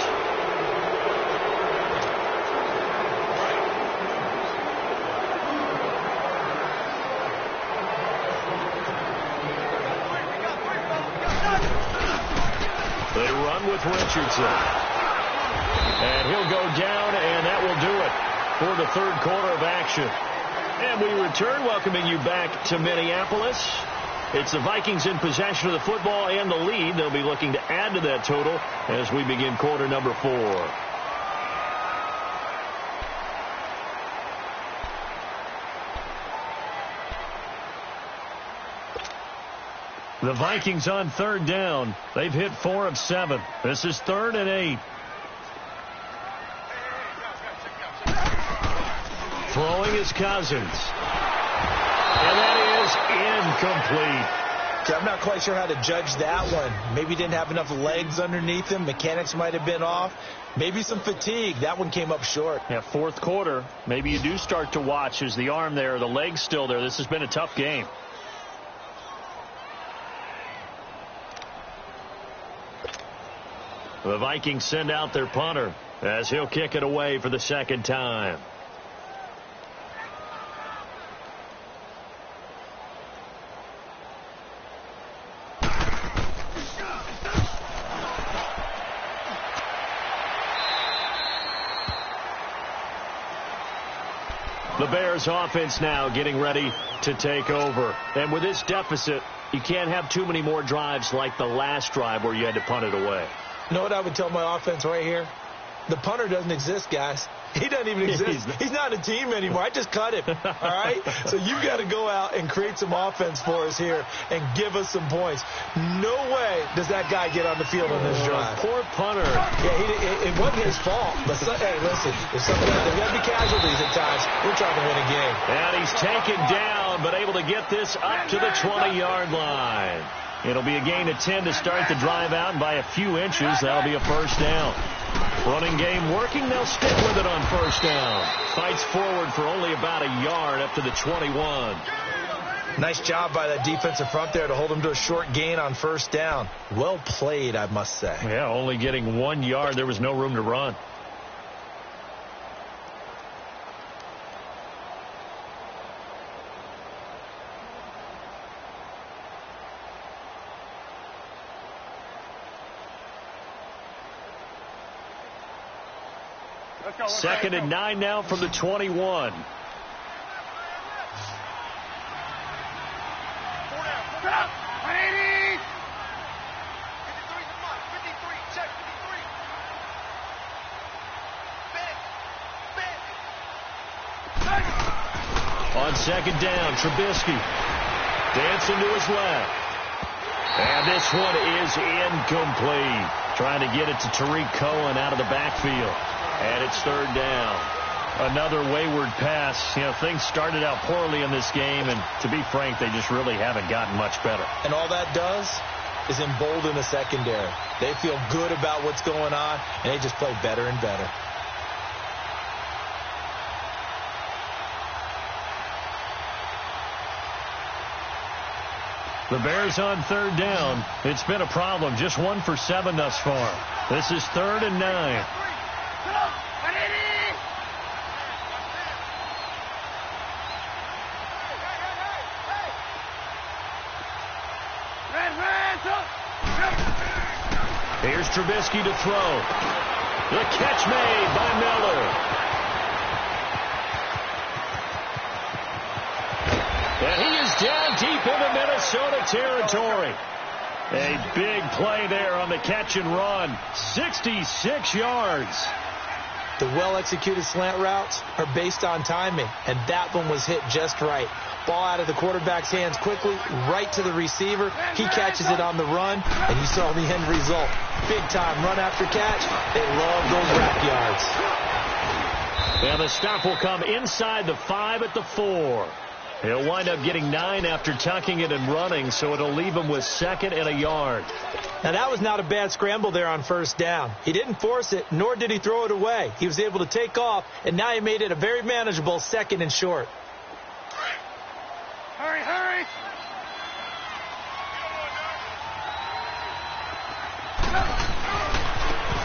They run with Richardson. And he'll go down, and that will do it for the 3rd quarter of action. And we return, welcoming you back to Minneapolis. It's the Vikings in possession of the football and the lead. They'll be looking to add to that total as we begin quarter number 4. The Vikings on 3rd down. They've hit 4 of 7. This is 3rd and 8. Throwing is Cousins. And that is incomplete. I'm not quite sure how to judge that one. Maybe he didn't have enough legs underneath him. Mechanics might have been off. Maybe some fatigue. That one came up short. Yeah, 4th quarter. Maybe you do start to watch. Is the arm there, the leg's still there? This has been a tough game. The Vikings send out their punter as he'll kick it away for the 2nd time. The Bears offense now getting ready to take over. And with this deficit, you can't have too many more drives like the last drive where you had to punt it away. You know what I would tell my offense right here? The punter doesn't exist, guys. He doesn't even exist. He's not a team anymore. I just cut him. All right? So you've got to go out and create some offense for us here and give us some points. No way does that guy get on the field on this drive. Poor punter. Yeah, it wasn't his fault. But, hey, listen, there's going to be casualties at times. We're trying to win a game. And he's taken down, but able to get this up to the 20-yard line. It'll be a gain of 10 to start the drive out, and by a few inches, that'll be a 1st down. Running game working. They'll stick with it on 1st down. Fights forward for only about a yard up to the 21. Nice job by that defensive front there to hold them to a short gain on 1st down. Well played, I must say. Yeah, only getting 1 yard. There was no room to run. Let's go. 2nd and 9 now from the 21. On 2nd down, Trubisky dancing to his left. And this one is incomplete. Trying to get it to Tariq Cohen out of the backfield. And it's 3rd down. Another wayward pass. You know, things started out poorly in this game, and to be frank, they just really haven't gotten much better. And all that does is embolden the secondary. They feel good about what's going on, and they just play better and better. The Bears on third down. It's been a problem. Just 1 for 7 thus far. This is 3rd and 9. Here's Trubisky to throw. The catch made by Miller. And he is down deep into Minnesota territory. A big play there on the catch and run. 66 yards. The well-executed slant routes are based on timing, and that one was hit just right. Ball out of the quarterback's hands quickly, right to the receiver. He catches it on the run, and you saw the end result. Big-time run after catch. They love those rack yards. And the stop will come inside the 5 at the 4. He'll wind up getting 9 after tucking it and running, so it'll leave him with 2nd and a yard. Now, that was not a bad scramble there on first down. He didn't force it, nor did he throw it away. He was able to take off, and now he made it a very manageable 2nd and short. Hurry, hurry!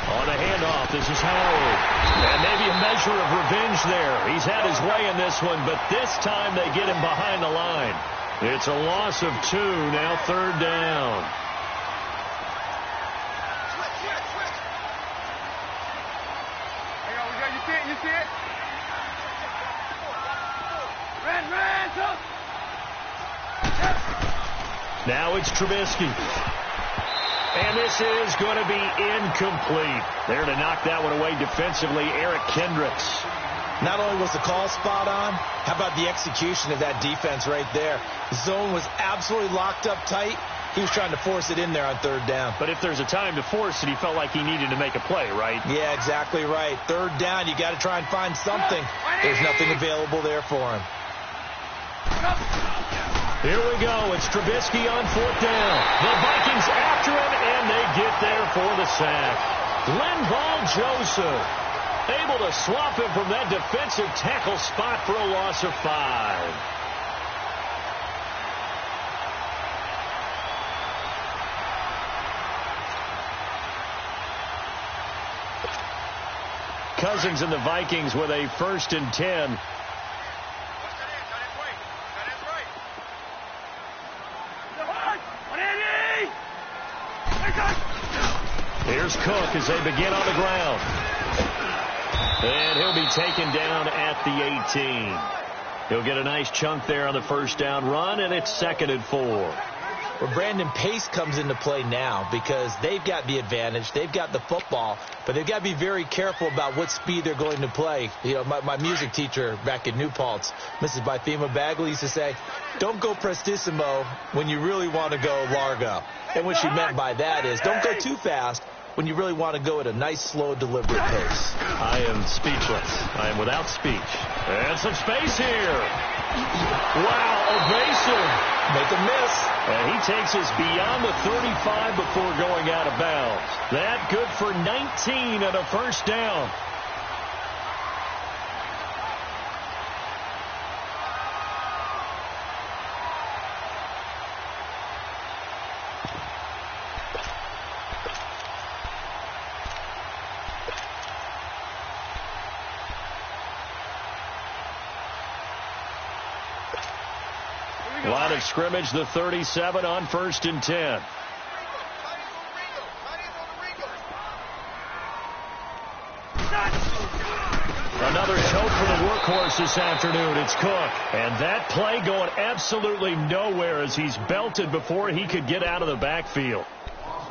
On a handoff, this is Howard. And maybe a measure of revenge there. He's had his way in this one, but this time they get him behind the line. It's a loss of 2, now 3rd down. You see it? Red, Now it's Trubisky. And this is going to be incomplete. There to knock that one away defensively, Eric Kendricks. Not only was the call spot on, how about the execution of that defense right there? The zone was absolutely locked up tight. He was trying to force it in there on 3rd down. But if there's a time to force it, he felt like he needed to make a play, right? Yeah, exactly right. 3rd down, you got to try and find something. There's nothing available there for him. Here we go. It's Trubisky on 4th down. The Vikings after him, and they get there for the sack. Linval Joseph able to swap him from that defensive tackle spot for a loss of 5. Cousins and the Vikings with a 1st and 10. Here's Cook as they begin on the ground. And he'll be taken down at the 18. He'll get a nice chunk there on the 1st down run, and it's 2nd and 4. Well, Brandon, pace comes into play now because they've got the advantage. They've got the football, but they've got to be very careful about what speed they're going to play. You know, my music teacher back in New Paltz, Mrs. Bythema Bagley, used to say, don't go prestissimo when you really want to go largo. And what she meant by that is don't go too fast when you really want to go at a nice, slow, deliberate pace. I am speechless. I am without speech. And some space here. Wow, evasive. Make a miss. And he takes us beyond the 35 before going out of bounds. That good for 19 and a 1st down. Line of scrimmage, the 37 on 1st and 10. Another tote for the workhorse this afternoon. It's Cook. And that play going absolutely nowhere as he's belted before he could get out of the backfield.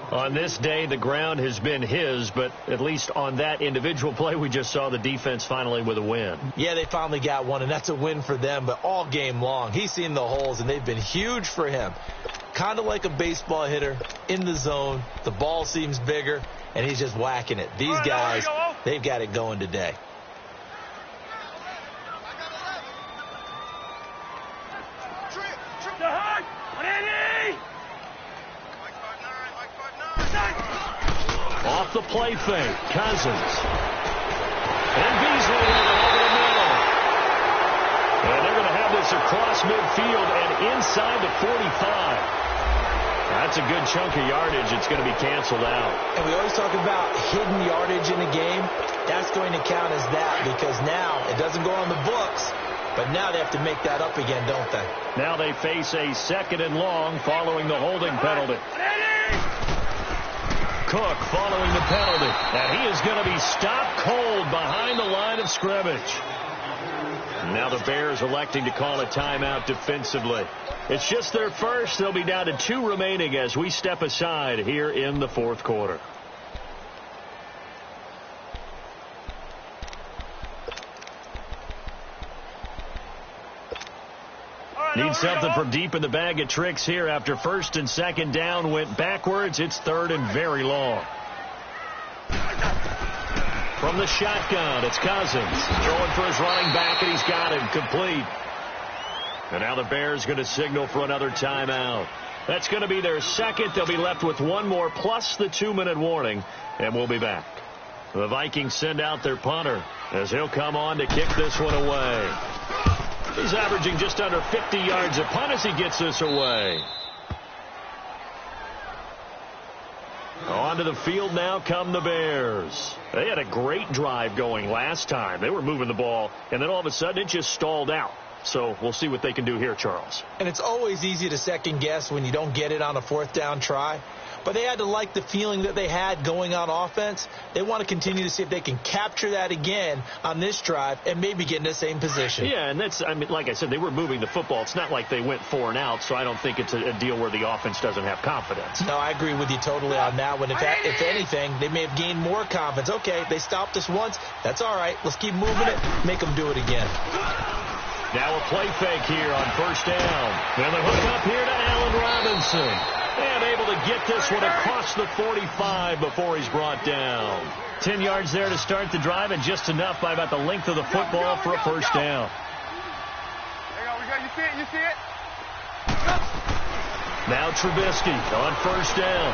On this day, the ground has been his, but at least on that individual play, we just saw the defense finally with a win. Yeah, they finally got one, and that's a win for them, but all game long, he's seen the holes, and they've been huge for him. Kind of like a baseball hitter in the zone. The ball seems bigger, and he's just whacking it. These guys, they've got it going today. Off the play fake, Cousins. And Beasley with it over the middle. And they're going to have this across midfield and inside the 45. That's a good chunk of yardage. It's going to be canceled out. And we always talk about hidden yardage in a game. That's going to count as that because now it doesn't go on the books, but now they have to make that up again, don't they? Now they face a 2nd and long following the holding penalty. Cook following the penalty. And he is going to be stopped cold behind the line of scrimmage. Now the Bears electing to call a timeout defensively. It's just their first. They'll be down to 2 remaining as we step aside here in the 4th quarter. Need something from deep in the bag of tricks here after 1st and 2nd down went backwards. It's 3rd and very long. From the shotgun, it's Cousins. Throwing for his running back, and he's got him complete. And now the Bears going to signal for another timeout. That's going to be their 2nd. They'll be left with 1 more plus the 2-minute warning, and we'll be back. The Vikings send out their punter as he'll come on to kick this one away. He's averaging just under 50 yards a punt as he gets this away. Onto the field now come the Bears. They had a great drive going last time. They were moving the ball, and then all of a sudden it just stalled out. So we'll see what they can do here, Charles. And it's always easy to second guess when you don't get it on a 4th down try. But they had to like the feeling that they had going on offense. They want to continue to see if they can capture that again on this drive and maybe get in the same position. Yeah, and that's, I mean, like I said, they were moving the football. It's not like they went 4 and out, so I don't think it's a deal where the offense doesn't have confidence. No, I agree with you totally on that one. If anything, they may have gained more confidence. Okay, they stopped us once. That's all right. Let's keep moving it. Make them do it again. Now a play fake here on 1st down. And the hook up here to Allen Robinson. And able to get this one across the 45 before he's brought down. 10 yards there to start the drive, and just enough by about the length of the football for a 1st down. You see it? You see it? Now Trubisky on 1st down.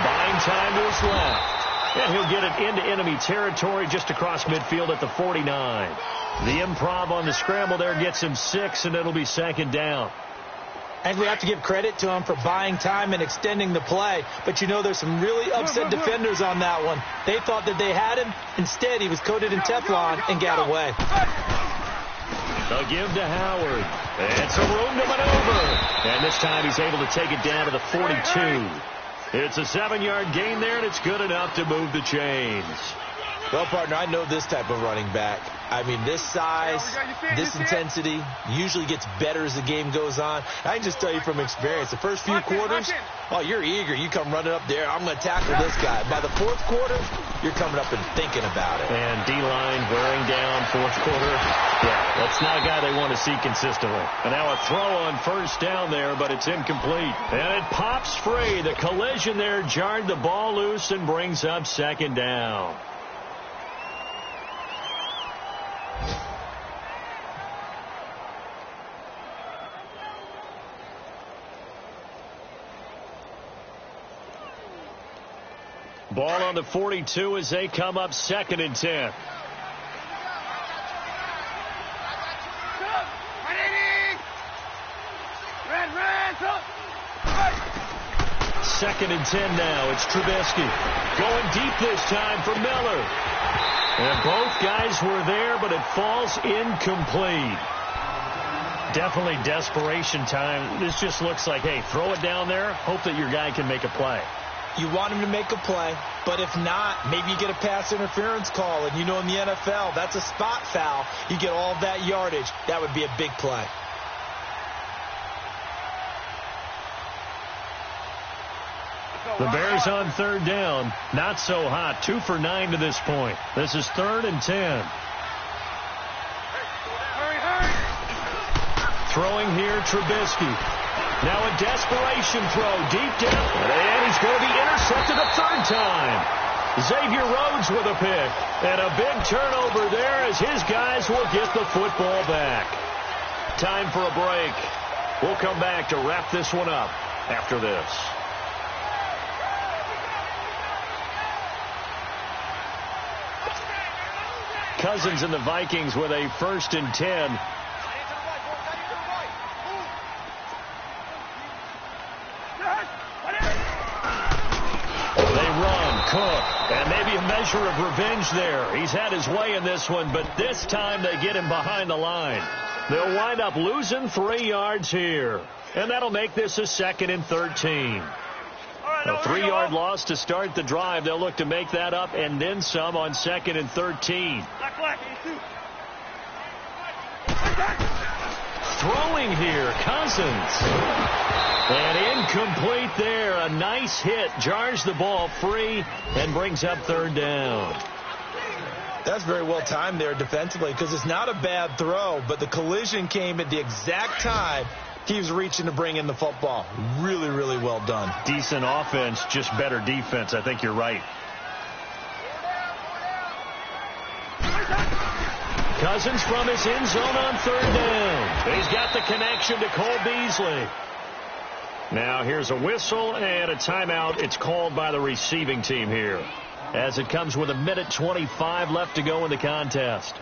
Buying time to his left. And he'll get it into enemy territory just across midfield at the 49. The improv on the scramble there gets him 6, and it'll be 2nd down. And we have to give credit to him for buying time and extending the play. But, you know, there's some really upset defenders on that one. They thought that they had him. Instead, he was coated in Teflon and got away. They'll give to Howard. And some room to maneuver. And this time he's able to take it down to the 42. It's a 7-yard gain there, and it's good enough to move the chains. Well, partner, I know this type of running back. I mean, this size, this intensity usually gets better as the game goes on. I can just tell you from experience, the first few quarters, oh, you're eager. You come running up there. I'm going to tackle this guy. By the 4th quarter, you're coming up and thinking about it. And D-line wearing down 4th quarter. Yeah, that's not a guy they want to see consistently. And now a throw on 1st down there, but it's incomplete. And it pops free. The collision there jarred the ball loose and brings up 2nd down. Ball on the 42 as they come up 2nd and 10. Second and 10 now. It's Trubisky. Going deep this time for Miller. And both guys were there, but it falls incomplete. Definitely desperation time. This just looks like, hey, throw it down there. Hope that your guy can make a play. You want him to make a play, but if not, maybe you get a pass interference call. And you know in the NFL, that's a spot foul. You get all that yardage. That would be a big play. The Bears on 3rd down. Not so hot. 2 for 9 to this point. This is 3rd and 10. Throwing here, Trubisky. Now a desperation throw deep down. And he's going to be intercepted a 3rd time. Xavier Rhodes with a pick. And a big turnover there as his guys will get the football back. Time for a break. We'll come back to wrap this one up after this. Cousins and the Vikings with a 1st and 10. Cook. And maybe a measure of revenge there. He's had his way in this one, but this time they get him behind the line. They'll wind up losing 3 yards here. And that'll make this a 2nd and 13. A 3-yard loss to start the drive. They'll look to make that up and then some on 2nd and 13. Throwing here, Cousins. And incomplete there. A nice hit. Jars the ball free and brings up 3rd down. That's very well timed there defensively because it's not a bad throw, but the collision came at the exact time he was reaching to bring in the football. Really, really well done. Decent offense, just better defense. I think you're right. Cousins from his end zone on 3rd down. He's got the connection to Cole Beasley. Now here's a whistle and a timeout. It's called by the receiving team here, as it comes with 1:25 left to go in the contest.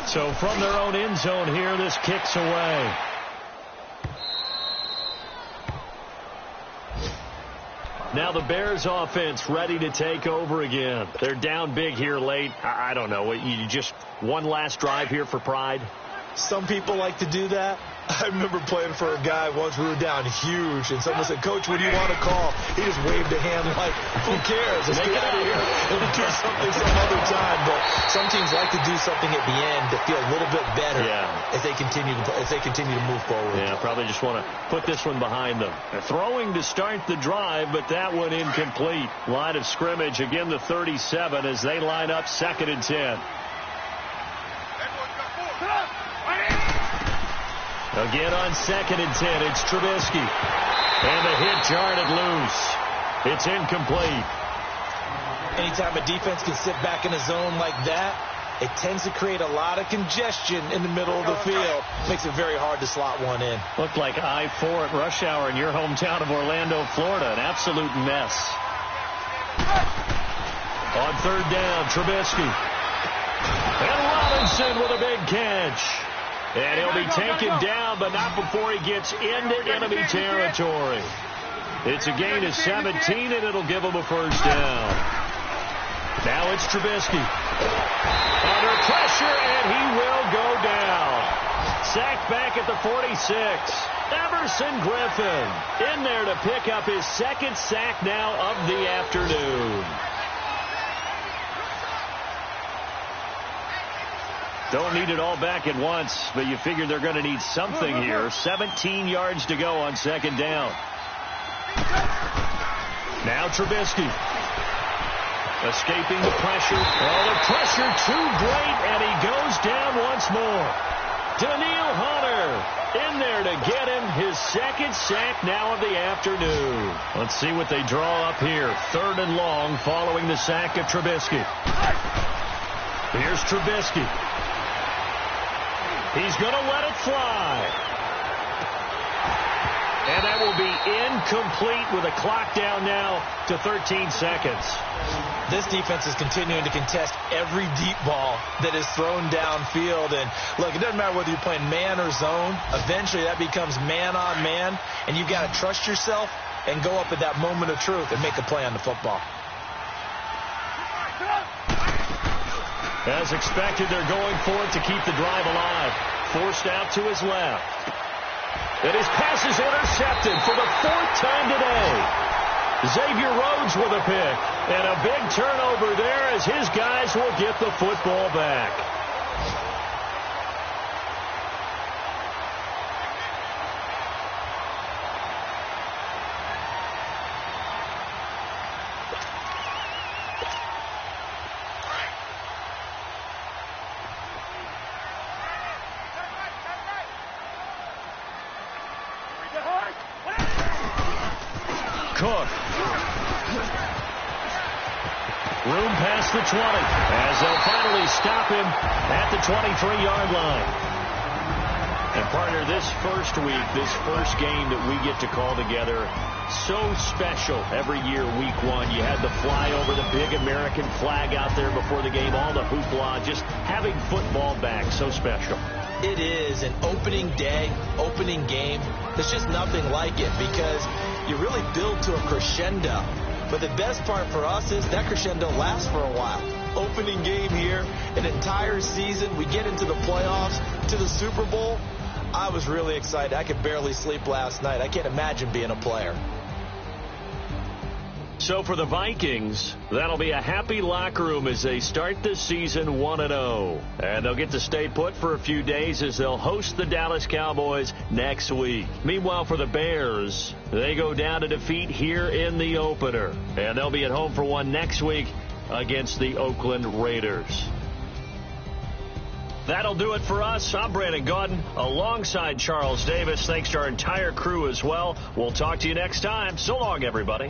So from their own end zone here, this kicks away. Now the Bears offense ready to take over again. They're down big here late. I don't know. You just one last drive here for pride? Some people like to do that. I remember playing for a guy once. We were down huge, and someone said, "Coach, what do you want to call?" He just waved a hand like, "Who cares? Let's get out of here and do something some other time." But some teams like to do something at the end to feel a little bit better as they continue to move forward. Yeah, probably just want to put this one behind them. They're throwing to start the drive, but that one incomplete. Line of scrimmage again, the 37 as they line up 2nd and 10. Again on 2nd and 10, it's Trubisky. And the hit jarred it loose. It's incomplete. Anytime a defense can sit back in a zone like that, it tends to create a lot of congestion in the middle of the field. Makes it very hard to slot one in. Looked like I-4 at rush hour in your hometown of Orlando, Florida. An absolute mess. On 3rd down, Trubisky. And Robinson with a big catch. And he'll be taken down, but not before he gets into enemy territory. It's a gain of 17, and it'll give him a 1st down. Now it's Trubisky. Under pressure, and he will go down. Sacked back at the 46. Everson Griffin in there to pick up his 2nd sack now of the afternoon. Don't need it all back at once, but you figure they're going to need something here. 17 yards to go on 2nd down. Now Trubisky. Escaping the pressure. Oh, the pressure too great, and he goes down once more. Daniil Hunter in there to get him his 2nd sack now of the afternoon. Let's see what they draw up here. 3rd and long following the sack of Trubisky. Here's Trubisky. He's going to let it fly. And that will be incomplete with a clock down now to 13 seconds. This defense is continuing to contest every deep ball that is thrown downfield. And, look, it doesn't matter whether you're playing man or zone. Eventually that becomes man on man. And you've got to trust yourself and go up at that moment of truth and make a play on the football. As expected, they're going for it to keep the drive alive. Forced out to his left. And his pass is intercepted for the 4th time today. Xavier Rhodes with a pick. And a big turnover there as his guys will get the football back. Cook. Room past the 20 as they'll finally stop him at the 23-yard line. And partner, this first week, this first game that we get to call together, so special every year, week 1. You had the flyover, the big American flag out there before the game, all the hoopla, just having football back, so special. It is an opening day, opening game. There's just nothing like it because you really build to a crescendo. But the best part for us is that crescendo lasts for a while. Opening game here, an entire season, we get into the playoffs, to the Super Bowl. I was really excited. I could barely sleep last night. I can't imagine being a player. So for the Vikings, that'll be a happy locker room as they start this season 1-0. And they'll get to stay put for a few days as they'll host the Dallas Cowboys next week. Meanwhile, for the Bears, they go down to defeat here in the opener. And they'll be at home for one next week against the Oakland Raiders. That'll do it for us. I'm Brandon Gaudin alongside Charles Davis. Thanks to our entire crew as well. We'll talk to you next time. So long, everybody.